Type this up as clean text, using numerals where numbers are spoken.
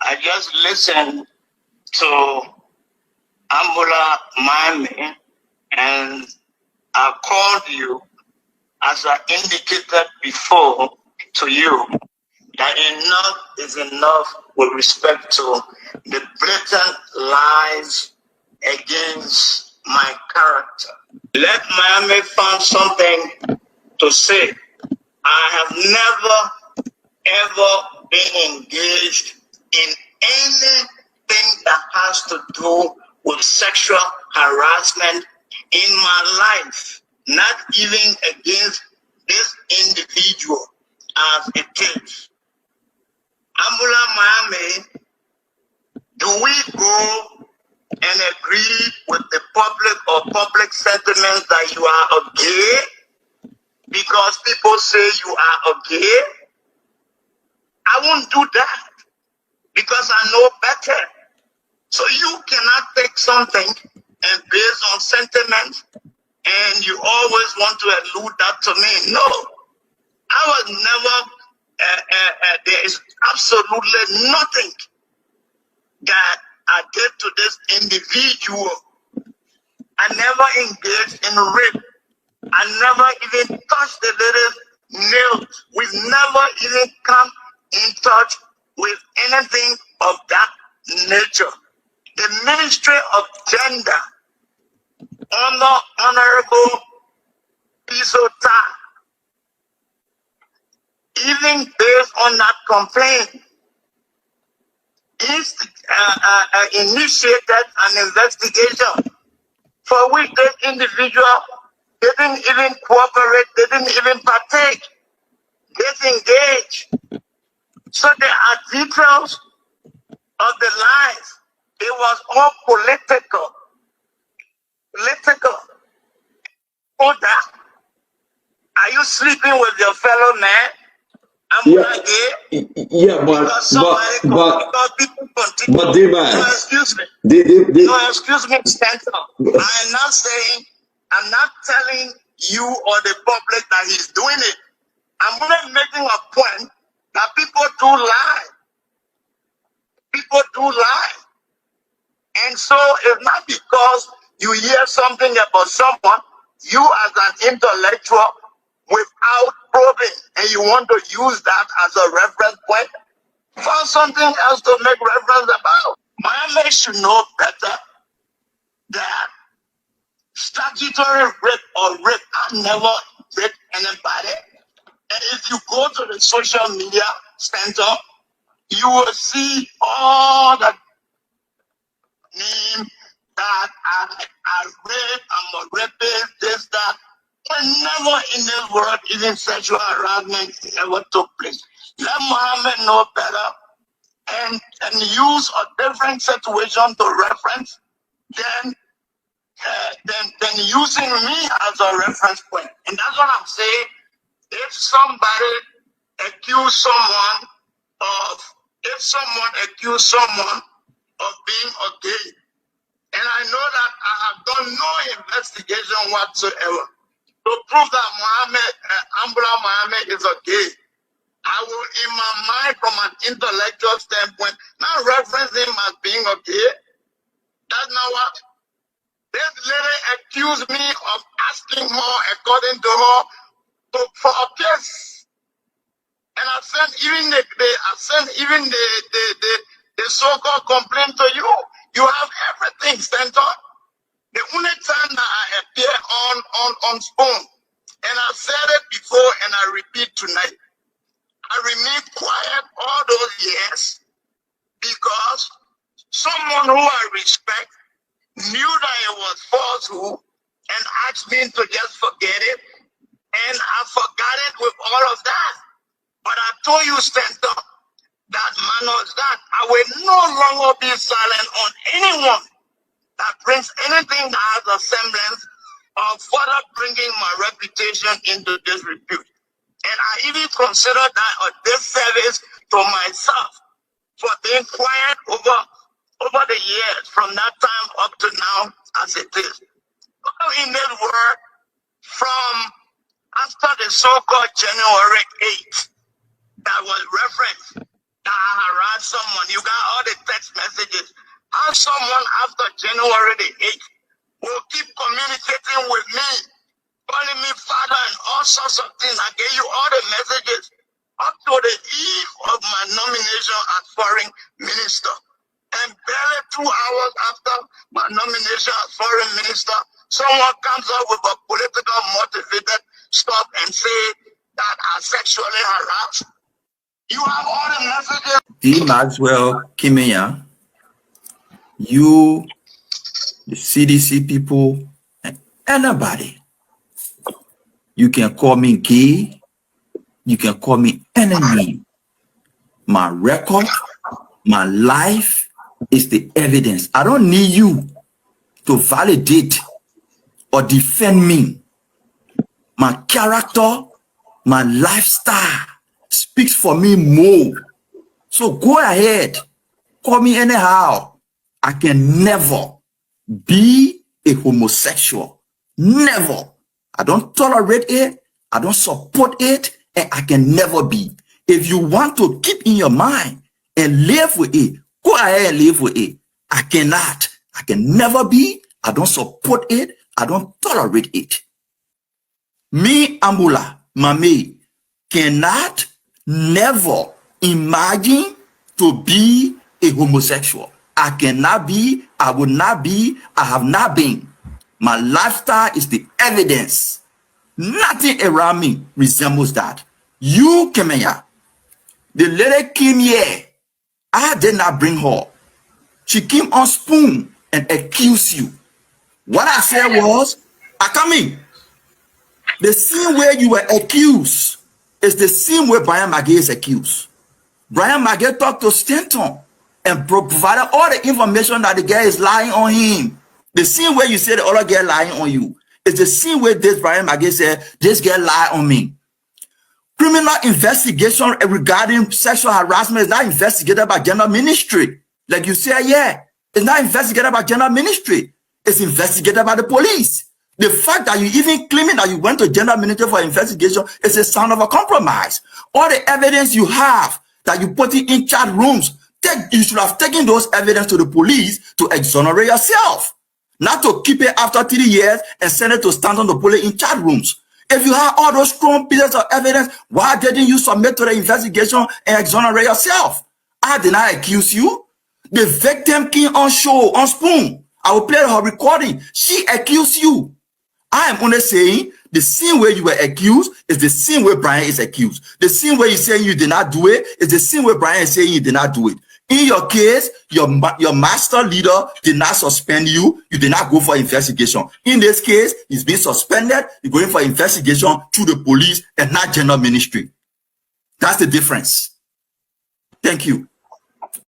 I just listened to Ambulah Mamey, and I called you, as I indicated before to you, that enough is enough with respect to the blatant lies against my character. Let Miami find something to say. I have never, ever been engaged in anything that has to do with sexual harassment in my life, not even against this individual as it is. Ambulah Mamey, do we go and agree with the public sentiments that you are a gay because people say you are a gay? I won't do that because I know better. So you cannot take something and based on sentiments and you always want to allude that to me. No, I was never, there is absolutely nothing that I did to this individual. I never engaged in rape. I never even touched the little nail. We've never even come in touch with anything of that nature. The Ministry of Gender, Honorable Saah, even based on that complaint, initiated an investigation for which this individual didn't even cooperate, didn't even partake, disengage. So there are details of the lies. It was all political. Hold that. Are you sleeping with your fellow man? But no, excuse me. No, excuse me, Stanton. I'm not saying, I'm not telling you or the public that he's doing it. I'm only making a point that people do lie. People do lie. And so it's not because you hear something about someone, you as an intellectual, without probing, and you want to use that as a reference point, find something else to make reference about. Miami should know better that statutory rape or rape, I never raped anybody. And if you go to the social media center, you will see all the name that I rape, I'm a rapist, this, that. But never in this world even sexual harassment ever took place. Let Muhammad know better and use a different situation to reference than using me as a reference point. And that's what I'm saying. If somebody accuse someone of being a gay, and I know that I have done no investigation whatsoever to prove that Ambulah Mamey is a gay, I will, in my mind, from an intellectual standpoint, not reference him as being a gay. That's not what. This lady accused me of asking her, according to her, for a kiss. And I sent even the so-called complaint to you. You have everything sent on. The only time that I appear on Spoon, and I said it before and I repeat tonight, I remained quiet all those years because someone who I respect knew that it was falsehood and asked me to just forget it, and I forgot it with all of that. But I told you, Stanton, that man was that. I will no longer be silent on anyone that brings anything that has a semblance of further bringing my reputation into disrepute. And I even consider that a disservice to myself for being quiet over the years from that time up to now as it is. In this world, from after the so-called January 8th that was referenced, that I harassed someone. You got all the text messages. How someone after January the 8th will keep communicating with me, calling me father and all sorts of things. I gave you all the messages up to the eve of my nomination as foreign minister. And barely 2 hours after my nomination as foreign minister, someone comes up with a political motivated stuff and say that I sexually harassed. You have all the messages. Dee-Maxwell, Kemayah, you, the CDC people, and anybody, you can call me gay, you can call me enemy. My record, my life is the evidence. I don't need you to validate or defend me. My character, my lifestyle speaks for me more. So go ahead, call me anyhow. I can never be a homosexual. Never. I don't tolerate it. I don't support it. And I can never be. If you want to keep in your mind and live with it, go ahead and live with it. I cannot. I can never be. I don't support it. I don't tolerate it. Me, Ambulah Mamey, cannot never imagine to be a homosexual. I cannot be, I will not be, I have not been. My lifestyle is the evidence. Nothing around me resembles that. You, Kemayah, the lady came here. I did not bring her. She came on spoon and accused you. What I said was, I come in. The same way you were accused is the same way Brian Magee is accused. Brian Magee talked to Stanton and provided all the information that the guy is lying on him. The same way you said the other girl lying on you. It's the same way this Brian Magee said, this girl lied on me. Criminal investigation regarding sexual harassment is not investigated by gender ministry. Like you said, yeah, it's not investigated by gender ministry. It's investigated by the police. The fact that you even claiming that you went to gender ministry for investigation is a sign of a compromise. All the evidence you have that you put in chat rooms, you should have taken those evidence to the police to exonerate yourself. Not to keep it after 3 years and send it to stand on the police in chat rooms. If you have all those strong pieces of evidence, why didn't you submit to the investigation and exonerate yourself? I did not accuse you. The victim came on show, on spoon. I will play her recording. She accused you. I am only saying the same way you were accused is the same way Brian is accused. The same way you say you did not do it is the same way Brian is saying you did not do it. In your case, your master leader did not suspend you. You did not go for investigation. In this case, he's been suspended. You're going for investigation through the police and not gender ministry. That's the difference. Thank you.